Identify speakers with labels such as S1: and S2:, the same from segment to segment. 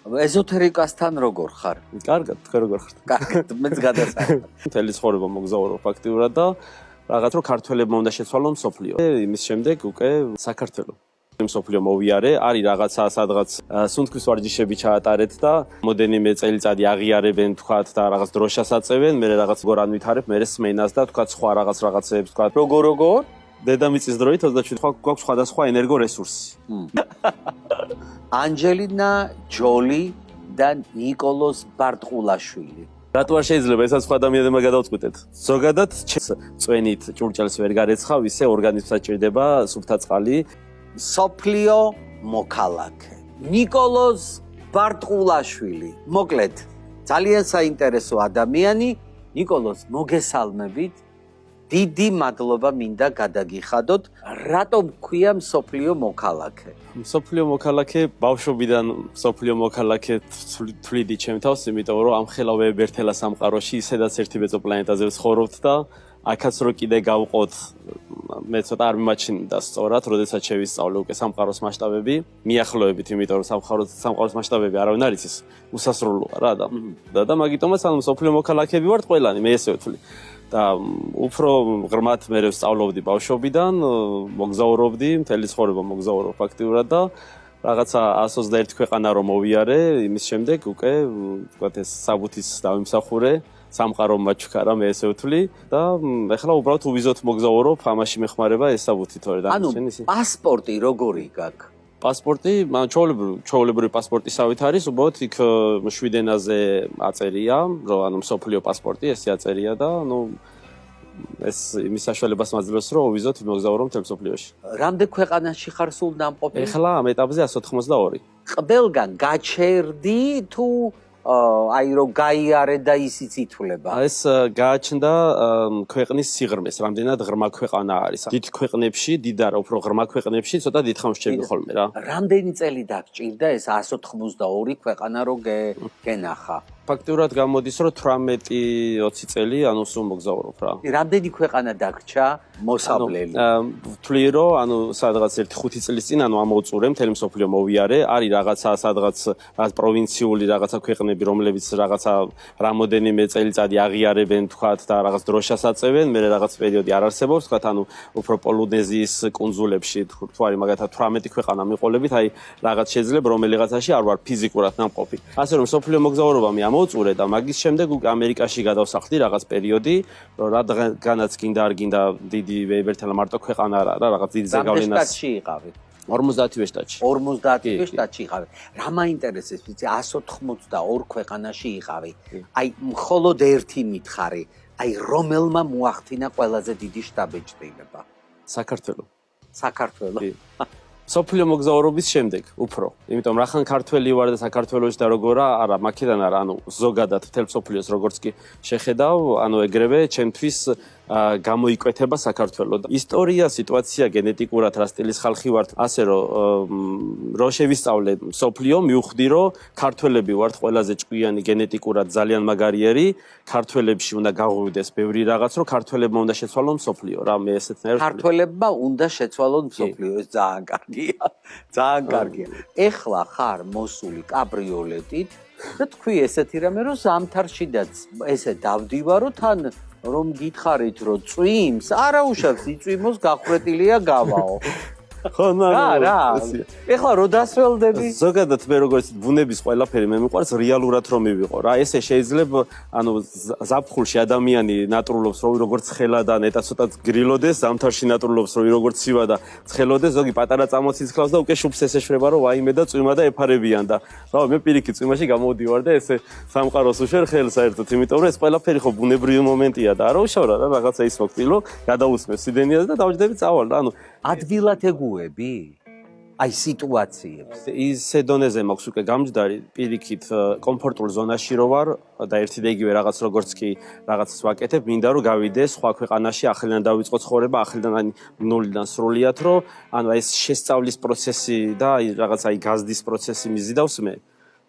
S1: ეზოთერიკასთან როგორ ხარ?
S2: კარგად, თქვენ როგორ ხართ?
S1: კარგად, მეც გადასახადებ.
S2: მთელი ცხოვრება მოგზაურობ ფაქტიურად და რაღაც რომ ქართველებმა უნდა შეცვალონ მსოფლიო. იმის შემდეგ უკვე საქართველო. მსოფლიო მოვიარე, არის რაღაცა სადღაც სუნთქვის ვარჯიშები ჩაატარეთ და მოდენიმე წელიწადი აღიარებენ თქვათ და რაღაც დროშას აწევენ, მე რაღაც გორ ანვითარებ, მე სმენას და თქვათ სხვა რაღაცებს თქვათ.
S1: როგორ?
S2: დედამიწის დროით 27 გვაქვს სხვადასხვა ენერგო რესურსი.
S1: ანჯელინა ჯოლი და ნიკოლოზ ბარტყულაშვილი.
S2: რატო არ შეიძლება ესაც სხვა ადამიანებმა გადავწყვიტეთ? ზოგადად წვენით ჭურჭელს ვერ გარეცხავ, ისე ორგანიზმსაც ჭირდება სუფთა წყალი.
S1: სოფლიო მოქალაქე. ნიკოლოზ ბარტყულაშვილი. მოკლედ, ძალიან საინტერესო ადამიანი. ნიკოლოზ, მოგესალმებით. დიდი მადლობა მინდა გადაგიხადოთ. რატომ ქვია მსოფლიო მოქალაქე?
S2: მსოფლიო მოქალაქე, ბავშვობიდან მსოფლიო მოქალაქე თვლიდი ჩემ თავს, იმიტომ რომ ამ ხელავეებ ერთელა სამყაროში ისედაც ერთი ბეწო პლანეტაზე ვცხოვრობთ და აქაც რო კიდე გავყოთ, მე ცოტა არ მიმაჩნდა სწორად, როდესაც შევისწავლე უკვე სამყაროს მასშტაბები, მიახლოებით, იმიტომ რომ სამყაროს მასშტაბები არავინ არ იცის, უსასრულოა რა და მაგიტომაც ანუ მსოფლიო მოქალაქეები ვართ ყველანი, მე ესე ვთვლი. და უფრო ღრმად მე ვსწავლობდი ბავშვობიდან, მოგზაურობდი, მთელი ცხოვრება მოგზაურობ ფაქტიურად და რაღაცა 121 ქვეყანა რომ მოვიარე, იმის შემდეგ უკვე ვთქვათ ეს საბუთის დავიმსახურე, სამყარო მაჩქარა მე ესე ვთვლი და ეხლა უბრალოდ უვიზოთ მოგზაურობ, ამაში მეხმარება ეს საბუთი თორე და
S1: პასპორტი როგორი გაქვს?
S2: პასპორტი, ჩვეულებრივი პასპორტისავით არის, უბრალოდ იქ 7 ენაზე აწერია, რომ ანუ მსოფლიო პასპორტი ესე აწერია და ანუ ეს იმის საშუალებას მაძლევს, რომ ვიზოთ მოგზაურო მთელ მსოფლიოში.
S1: რამდენ ქვეყანაში ხარ სულ დამყოფი?
S2: ეხლა ამ ეტაპზე 182.
S1: ყველგან გაჩერდი თუ აი რომ გაიარე და ისიც ითვლება.
S2: ეს გააჩნდა ქვეყნის სიღრმეს, რამდენად ღრმა ქვეყანა არის. დიდ ქვეყნებში, დიდ არა, უფრო ღრმა ქვეყნებში ცოტა დიდხანს შეგვი ხოლმე რა.
S1: რამდენი წელი დაგჭირდა ეს 182 ქვეყანა რომ გენახა?
S2: ფაქტიურად გამოდის, რომ 18-20 წელი ანუ სულ მოგზაურობ რა.
S1: რამდენი ქვეყანა დაგრჩა მოსავლელი?
S2: ვთვლი რომ ანუ სადღაც 1-5 წლის წინ ანუ ამოვწურე მთელი მსოფლიო მოვიარე, არის რაღაცა სადღაც პროვინციული რაღაცა ქვეყნები, რომლებიც რაღაცა რამოდენიმე წელიწადი აღიარებენ თქვათ და რაღაც დროშას აწევენ, მე რაღაც პერიოდი არ არსებობს, თქვათ ანუ უფრო პოლინეზიის კუნძულებში თუ არის მაგათაც 18 ქვეყანა მიყოლებით, აი რაღაც შეიძლება რომელიღაცაში არ ვარ ფიზიკურად ნამყოფი. ასე რომ მსოფლიო მოგზაურობა მე მოწურე და მაგის შემდეგ უკვე ამერიკაში გადავსახლდი რაღაც პერიოდი, რომ რადგანაც გინდა არ გინდა დიდი ერთელა მარტო ქვეყანა არა რა, რაღაც დიდი ზეგავლენას.
S1: შტატში იყავი?
S2: 50-ვე შტატში.
S1: 50-ვე შტატში იყავი. რა მაინტერესებს, ვიცი, 182 ქვეყანაში იყავი. აი, მხოლოდ ერთი მითხარი, აი რომელმა მოახდინა ყველაზე დიდი შტაბ-ეჭდილება?
S2: საქართველო. სოფლიო მოგზაურობის შემდეგ უფრო. იმიტომ რახან ქართველი ვარ და საქართველოში და როგორა, არა, მაქედან არა, ანუ ზოგადად მთელ სოფლიოს როგორც კი შეხედავ, ანუ ეგრევე ჩემთვის გამოიკვეთება საქართველო. ისტორია, სიტუაცია, გენეტიკურად რა სტილის ხალხი ვართ, ასე რომ შევისწავლე სოფლიო, მივხვდი რომ ქართველები ვართ ყველაზე ჭკვიანი გენეტიკურად ძალიან მაგარიერი, ქართველებში უნდა გაღვივდეს ბევრი რაღაც, რომ ქართველებმა უნდა შეცვალონ სოფლიო, რა მე ესეთნაირად
S1: ქართველებმა უნდა შეცვალონ სოფლიო, ეს ძალიან კარგია. ძალიან კარგია. ეხლა ხარ მოსული კაბრიოლეტით და თქვი ესეთი რამე რომ ზამთარშიდაც ესე დავდივარო თან რომ გითხარით რომ წვიმს, არა უშავს იწვიმოს, გახრეტილია გავაო.
S2: ხო,
S1: რა. ეხლა რო დასველდები?
S2: ზოგადად მე როგორც ბუნების ყველაფერი მე მიყვარს რეალურად რომ მივიყო რა. ესე შეიძლება ანუ ზაფხულში ადამიანი ნატრულობს რომ როგორც ცხელა და ნეტა ცოტა გრილოდეს, ზამთარში ნატრულობს რომ როგორც ცივა და ცხელოდეს, ზოგი პატარა წამოციც ხავს და უკვე შუბს ეს ეშრება რომ ვაიმე და წვიმა და ეფარებიან და რა მე პირიქით წვიმაში გამოვდივარ და ესე სამყაროს უშერ ხელს საერთოდ, იმიტომ რომ ეს ყველაფერი ხო ბუნებრივი მომენტია და არა უშავრა რა რაღაცა ის მოხტილო, გადაусმე სიდენიაზე და დავჯდები წავალ რა. ანუ
S1: ადვილად ეგუები? აი სიტუაციებს.
S2: ისე დონეზე მაქვს უკვე გამჯდარი, პირიქით კომფორტულ ზონაში რო ვარ და ერთი და იგივე რაღაც როგორც კი რაღაცას ვაკეთებ, მინდა რომ გავიდე სხვა ქვეყანაში, ახლიდან დავიწყო ცხოვრება, ახლიდან ნულიდან სრულიად, რომ ანუ ეს შესწავლის პროცესი და აი რაღაც აი გაზდის პროცესი მიზიდავს მე.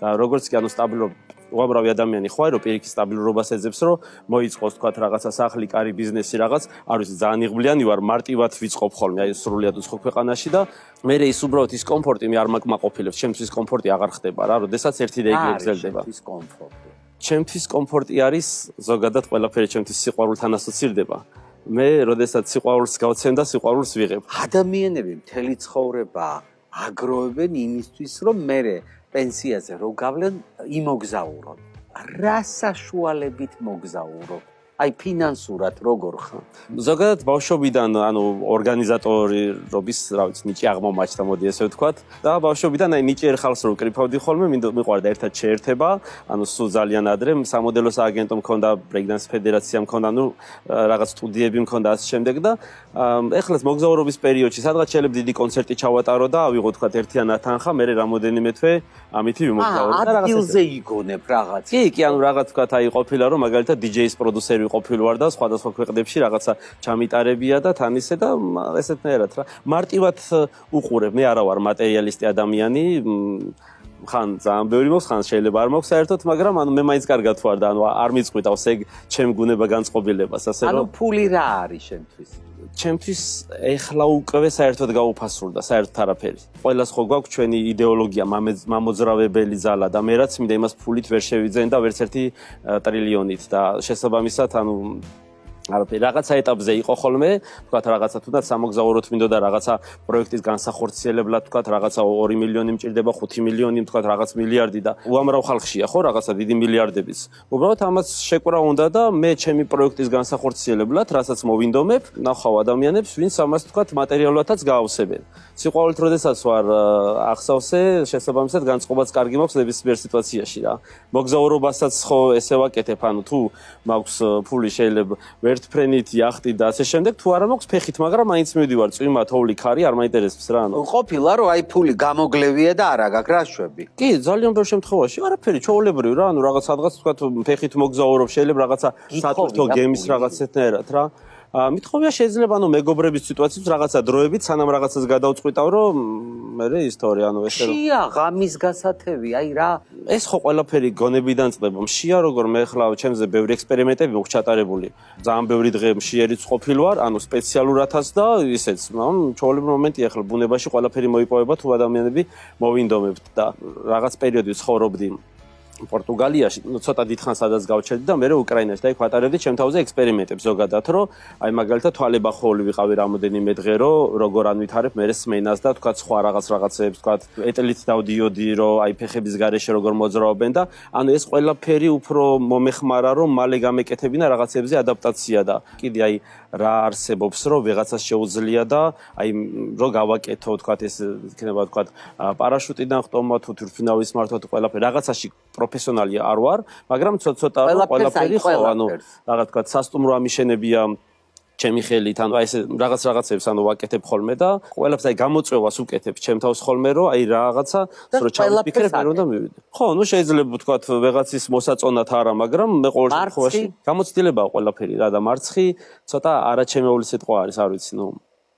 S2: და როგორც კი ანუ სტაბილურ უამრავი ადამიანი ხო არის, რომ პირიქით სტაბილურობას ეძებს, რომ მოიწყოს თქვა რაღაცა სახლი, კარი, ბიზნესი რაღაც, არ ვიცი, ძალიან იღბლიანი ვარ, მარტივად ვიწყობ ხოლმე, აი სრულიად უცხო ქვეყანაში და მე ის უბრალოდ ის კომფორტი მე არ მაკმაყოფილებს, ჩემთვის კომფორტი აღარ ხდება რა, როდესაც ერთი რეგი ეგზელდება. ჩემთვის კომფორტი არის ზოგადად ყველაფერი ჩემთვის სიყვარულთან ასოცირდება. მე როდესაც სიყვარულს გავცემ და სიყვარულს ვიღებ.
S1: ადამიანები მთელი ცხოვრება აგროვებენ იმისთვის, რომ მე პენსიაზე რო გავლენ, იმოგზაურონ. რა საშუალებით მოგზაურო? აი ფინანსურად როგორ ხარ?
S2: ზოგადად ბავშვობიდან, ანუ ორგანიზატორობის, რა ვიცი, ნიჭი აღმომაჩნდა, მოდი ესე ვთქვათ. და ბავშვობიდან აი ნიჭიერ ხალხს რო ვკრიფავდი ხოლმე, მიყვარდა ერთად შეერთება, ანუ სულ ძალიან ადრე სამოდელო სააგენტო მქონდა, ბრეიკდანს ფედერაცია მქონდა, ანუ რაღაც სტუდიები მქონდა ასე შემდეგ და ეხლა მოგზაურობის პერიოდში სადღაც შეიძლება დიდი კონცერტი ჩავატარო და ავიღო თქვათ ერთიანად თანხა, მე რამოდენიმე თვე ამითი ვიმოგზაურო
S1: და რაღაც ადგილზე იგონებ რაღაც.
S2: კი, ანუ რაღაც თქვათ აი ყოფილა რომ მაგალითად DJ-ის პროდიუსერი ყოფილი ვარ და სხვადასხვა ქვეყნებში რაღაცა ჩამიტარებია და თან ისე და ესეთნაირად რა. მარტივად უყურებ, მე არა ვარ მატერიალისტი ადამიანი, ხან ძალიან ბევრი მოხს, ხან შეიძლება არ მოხს საერთოდ, მაგრამ ანუ მე მაინც კარგად ვარ და ანუ არ მიწყვიტავს ეგ ჩემ გუნება განწყობილებას, ასე რომ
S1: ანუ ფული რა არის შენთვის?
S2: ჩემთვის ეხლა უკვე საერთოდ გაუფასურდა, საერთოდ არაფერი. ყველას ხო გვაქვს ჩვენი იდეოლოგია, მამოძრავებელი ძალა და მე რაც მინდა იმას ფულით ვერ შევიძენ და ვერც ერთი ტრილიონით და შესაბამისად ანუ არაფერი რაღაცა ეტაპზე იყო ხოლმე, თქვათ რაღაცა თუნდაც სამოგზაუროთ მინდოდა რაღაცა პროექტის განსახორციელებლად, თქვათ რაღაცა 2 მილიონი მჭირდება, 5 მილიონი, თქვათ რაღაც მილიარდი და უამრავ ხალხშია ხო რაღაცა დიდი მილიარდების. უბრალოდ ამას შეკვრა უნდა და მე ჩემი პროექტის განსახორციელებლად, რასაც მოვინდომებ, ნახავ ადამიანებს, ვინც ამას თქვათ მატერიალურადაც გაავსებენ. სიყვარულით როდესაც ვარ ახსავსე, შესაბამისად განწყობაც კარგი მაქვს ნებისმიერ სიტუაციაში რა. მოგზაურობასაც ხო ესე ვაკეთებ, ანუ თუ მაქვს ფული შეიძლება ვერთფრენით, იახტი და ასე შემდეგ, თუ არა მაქვს ფეხით, მაგრამ მაინც მივდივარ წვიმა, თოვლი, ქარი, არ მაინტერესებს რა ანუ.
S1: ყოფილა რომ აი ფული გამოგლევია და არა გაქვს რა შვები.
S2: კი, ძალიან ბევრ შემთხვევაში, არაფერი, ჩვეულებრივ რა, ანუ რაღაც სადღაც თქვა ფეხით მოგზაურობ, შეიძლება რაღაცა სატვირთო გემის რაღაც ესეთნაირად რა. მithოვია შეიძლება ანუ მეგობრების სიტუაციებს რაღაცა დროებით სანამ რაღაცას გადავწყვიტავ რომ მე ისტორია ანუ ესე რომ
S1: შია ღამის გასათევი აი რა
S2: ეს ხო ყველაფერი გონებიდან წდება მშია როგორ მე ხლა ჩემზე ბევრი ექსპერიმენტები მოხ ჩატარებული ძალიან ბევრი დღე მშიერიც ყოფილ ვარ ანუ სპეციალურათაც და ისეც ჩვეულებრივ მომენტია ხლა ბუნებაში ყველაფერი მოიპოვება თუ ადამიანები მოვინდომებთ და რაღაც პერიოდი ცხოვრობდი პორტუგალიაში ცოტა დიდხანს სადაც გავჩერდი და მე უკრაინაში და იქ ვატარებდი ჩემ თავზე ექსპერიმენტებს ზოგადად რომ აი მაგალითად თვალებახოლი ვიყავი რამოდენიმე დღე რომ როგორ ანვითარებ მე სმენას და თქვა სხვა რაღაცებს თქვა ეტლით დავდიოდი რომ აი ფეხების გარეშე როგორ მოძრაობენ და ანუ ეს ყველაფერი უფრო მომეხმარა რომ მალე გამეკეთებინა რაღაცებზე ადაპტაცია და კიდე აი რა არსებობს რომ ვიღაცას შეუძლია და აი რომ გავაკეთო თქვა ეს იქნება თქვა პარაშუტიდან ხტომა თუ თვითმფრინავის მართვა თუ ყველაფერი რაღაცაში პროფესიონალი არ ვარ, მაგრამ ცოტა ყველაფერი ხო, ანუ რაღაც თქვა სასტუმრო ამიშენებია ჩემი ხელით, ანუ აი ეს რაღაცებს ანუ ვაკეთებ ხოლმე და ყველაფერს აი გამოწვევას უკეთებ ჩემ თავს ხოლმე, რომ აი რაღაცა რო ჩავიფიქრებ, მე რომ მივიდე. ხო, ну შეიძლება თქვა ვეღაცის მოსაწონად არა, მაგრამ მე ყოველ შემთხვევაში გამოცდილებაა ყველაფერი რა და მარცხი ცოტა არაჩემეული სიტყვა არის, არ ვიცი, ну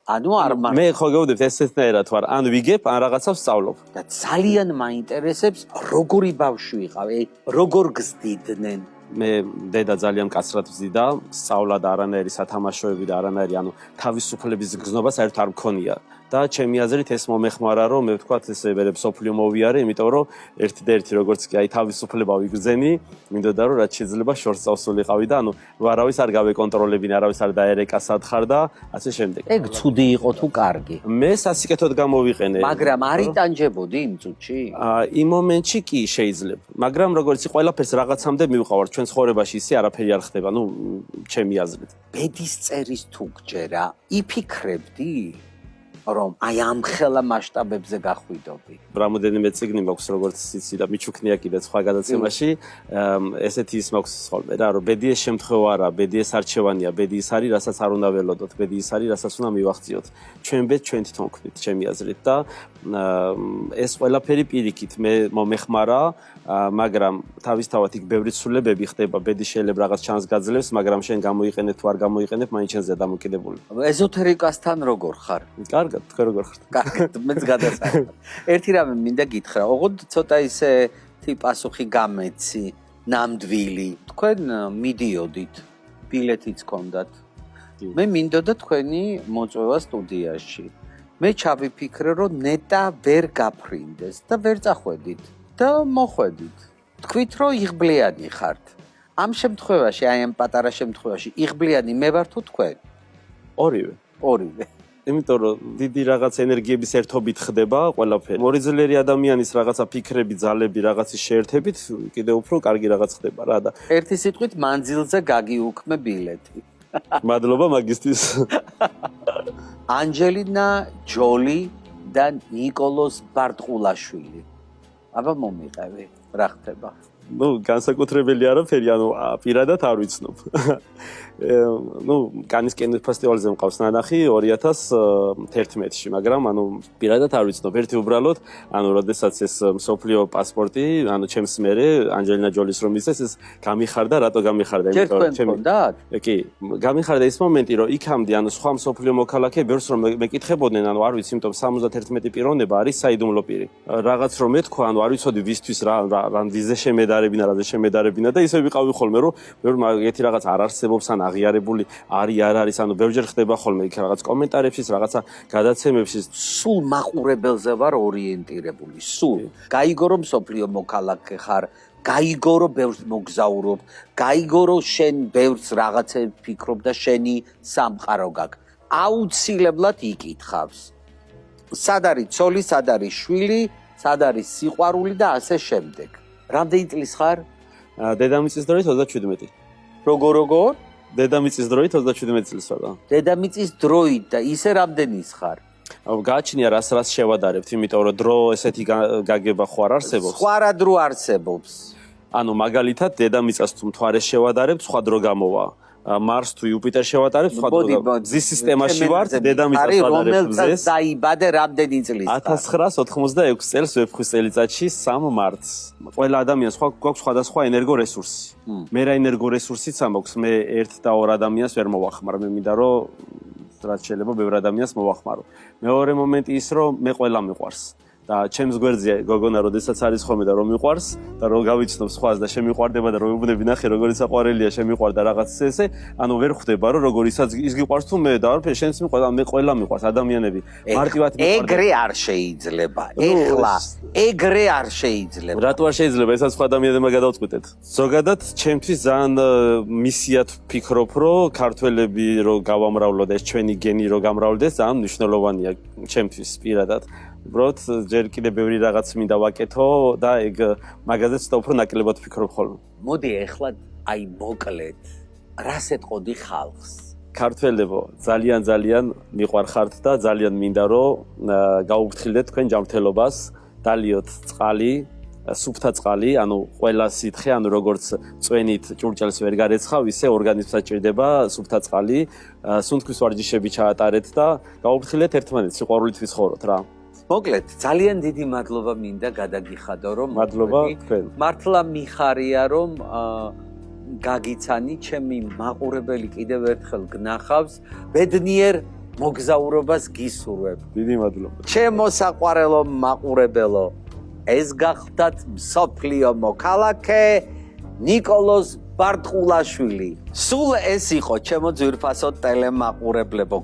S1: ანუ არ
S2: მე ხო გეუბნებთ ესეთნაირად ვარ, ან ვიგებ, ან რაღაცას ვსწავლობ.
S1: და ძალიან მაინტერესებს როგორი ბავშვი ვიყავი, როგორ გზდიდნენ.
S2: მე დედა ძალიან კაცრად ვზდიდა, სწავლა და არანაირი სათამაშოები და არანაირი, ანუ თავისუფლების გზნობა საერთოდ არ მქონია. და ჩემი აზრით ეს მომეხმარა რომ მე ვთქვათ ესე ვერებ სოფლიო მოვიარე, იმიტომ რომ ერთი და ერთი როგორც კი აი თავისუფლება ვიგრძენი, მინდოდა რომ რაც შეიძლება შორს წავსულიყავი და ანუ არავის არ გავეკონტროლებინა, არავის არ დაერეკა სათხარ და ასე შემდეგ.
S1: ეგ ცუდი იყო თუ კარგი?
S2: მე სასიკეთოდ გამოვიყენე.
S1: მაგრამ არ იტანჯებოდი იმ წუთში?
S2: იმ მომენტში კი შეიძლება. მაგრამ როგორც ყველაფერს რაღაცამდე მივყავარ ჩვენ ცხოვრებაში ისე არაფერი არ ხდება, ну ჩემი აზრით.
S1: ბედის წერის თუ გჯერა, იფიქრებდი? რომ აი ამ ხელა მასშტაბებზე გახვიდობი.
S2: რამოდენიმე წიგნი მაქვს როგორც იცი და მიჩუქნია კიდე სხვა გადაცემაში, ესეთი ის მაქვს ხოლმე რა, რომ ბედი ეს შემთხვევა არა, ბედი ეს არჩევანია, ბედი ის არის, რასაც არ უნდა ველოდოთ, ბედი ის არის, რასაც უნდა მივახციოთ. ჩვენ ბედს ჩვენ თვითონ ვქმნით, ჩემი აზრით და ეს ყველაფერი პირიქით მე მომეხმარა, მაგრამ თავისთავად იქ ბევრი ცვლილებები ხდება, ბედი შეიძლება რაღაც ჩანს გაძლევს, მაგრამ შენ გამოიყენებ თუ არ გამოიყენებ, მაინც შენზეა დამოკიდებული.
S1: ეზოთერიკასთან როგორ ხარ?
S2: კარგად, თქვენ როგორ ხართ?
S1: კარგად, მეც გადასახადებ. ერთი რამე მინდა გითხრა, ოღონდ ცოტა ისე პასუხი გამეცი. ნამდვილი. თქვენ მიდიოდით, ბილეთიც გქონდათ. მე მინდოდა თქვენი მოწვევა სტუდიაში. მე ჩავიფიქრე, რომ ნეტა ვერ გაფრინდეს და ვერ წახვედით და მოხვედით. თქვით, რომ იღბლიანი ხართ. ამ შემთხვევაში, აი ამ პატარა შემთხვევაში, იღბლიანი მე ვარ თუ თქვენ?
S2: ორივე. იმიტომ რომ დიდი რაღაც ენერგიების ერთობით ხდება ყველაფერი. მორიძლერი ადამიანის რაღაცა ფიქრები, ძალები, რაღაცის შეერთებით კიდევ უფრო კარგი რაღაც ხდება რა და
S1: ერთი სიტყვით მანძილზე გაგიუქმე ბილეთი.
S2: მადლობა მაგისტრის.
S1: ანჯელინა ჯოლი და ნიკოლოზ ბარტყულაშვილი. აბა მომიყევი, რა ხდება?
S2: განსაკუთრებელი არაფერი, პირადად არ ვიცნობ. კანის კინოფესტივალზე მყავს ნანახი 2011-ში, მაგრამ პირადად არ ვიცნობ. ერთი უბრალოდ, როდესაც ეს მსოფლიო პასპორტი, ჩემს მერე ანჯელინა ჯოლის რომ ისეს ეს გამიხარდა, რატო გამიხარდა? კი, გამიხარდა ის მომენტი, რომ იქამდე სხვა მსოფლიო მოქალაქე ბევრს რომ მეკითხებოდნენ, არ ვიცი, იმიტომ 71 პიროვნება არის საიდუმლო პირი. რაღაც რომ ეთქვა, არ ვიცოდი ვისთვის რა ვიზე შემედარებინა, რაზე შემედარებინა და ისე ვიყავი ხოლმე, რომ ბევრ ერთი რაღაც არ არსებობს ან აღიარებული არ არის, ბევრჯერ ხდება ხოლმე იქ რაღაც კომენტარებშიც, რაღაცა გადაცემებშიც.
S1: სულ მაყურებელზე ვარ ორიენტირებული, სულ. გაიგო რომ მსოფლიო მოქალაქე ხარ, გაიგო რომ ბევრს მოგზაურობ, გაიგო რომ შენ ბევრს რაღაცებს ფიქრობ და შენი სამყარო გაქვს. აუცილებლად იკითხავს. სად არის ცოლი, სად არის შვილი, სად არის სიყვარული და ასე შემდეგ. რამდენი წლის ხარ?
S2: დედამიწის დროით 37.
S1: როგორ?
S2: დედამიწის დროით 37 წლის ვარ.
S1: დედამიწის დროით და ისე რამდენის ხარ?
S2: გააჩნია რას შევადარებთ, იმიტომ რომ დრო ესეთი გაგება ხო არ არსებობს.
S1: სხვა რა დრო არსებობს.
S2: მაგალითად დედამიწას თუ მთვარეს შევადარებთ, სხვა დრო გამოვა. მარს თუ იუპიტერს შევატარებთ, სხვა დრო გამოვა. მზის სისტემაში ვართ, დედამიწას ვადარებთ მზეს.
S1: დაიბადე რამდენი წლის?
S2: 1986 წელს ვეფხვის წელიწადში 3 მარტს. ყველა ადამიანს გვაქვს სხვადასხვა ენერგორესურსი. მე რა ენერგორესურსიც ამაქვს, მე ერთ და ორ ადამიანს ვერ მოვახმარ, მე მინდა რომ რაც შეიძლება ბევრ ადამიანს მოვახმარო. მეორე მომენტი ის რომ მე ყველა მიყვარს. და ჩემს გვერდზე გოგონა როდესაც არის ხოლმე და რომ მიყვარს და რომ გავიცნობ სხვას და შემიყვარდება და რომ ვიბნები ნახე როგორი საყვარელია შემიყვარდა რაღაც ესე, ვერ ხვდება რომ როგორიცაც ის გიყვარს თუ მე და არაფერი შენს მიყვარს, მე ყველა მიყვარს ადამიანები მარტივად მიყვარს.
S1: ეგრე არ შეიძლება. ეხლა ეგრე არ შეიძლება.
S2: რატო არ შეიძლება? ესაც სხვა ადამიანებმა გადავწყვიტეთ. ზოგადად ჩემთვის ძალიან მისიათ ვფიქრობ რომ ქართველები რომ გავამრავლო და ეს ჩვენი გენი რომ გამრავლდეს ძალიან მნიშვნელოვანია ჩემთვის პირადად. უბრალოდ ჯერ კიდე ბევრი რაღაც მინდა ვაკეთო და ეგ მაგაზე ცოტა უფრო ნაკლებად ვფიქრობ ხოლმე.
S1: მოდი ეხლა აი მოკლედ რას ეტყოდი ხალხს?
S2: ქართველებო, ძალიან მიყვარხართ და ძალიან მინდა რომ გაუფრთხილდეთ თქვენ ჯანმრთელობას, დალიოთ წყალი, სუფთა წყალი, ყველა სითხე, როგორც წვენით ჭურჭელს ვერ გარეცხავ, ისე ორგანიზმსაც ჭირდება სუფთა წყალი, სუნთქვის ვარჯიშები ჩაატარეთ და გაუფრთხილდეთ ერთმანეთს, სიყვარულით ვიცხოვროთ რა.
S1: მოკლედ, ძალიან დიდი მადლობა მინდა გადაგიხადო, რომ
S2: მადლობა თქვენ.
S1: მართლა მიხარია, რომ გაგიცანი, ჩემი მაყურებელი კიდევ ერთხელ გნახავს, ბედნიერ მოგზაურობას გისურვებ.
S2: დიდი მადლობა.
S1: ჩემო საყვარელო მაყურებელო, ეს გახდათ მსოფლიო მოქალაქე ნიკოლოზ ბარტყულაშვილი. სულ ეს იყო ჩემო ძვირფასო ტელემაყურებლებო.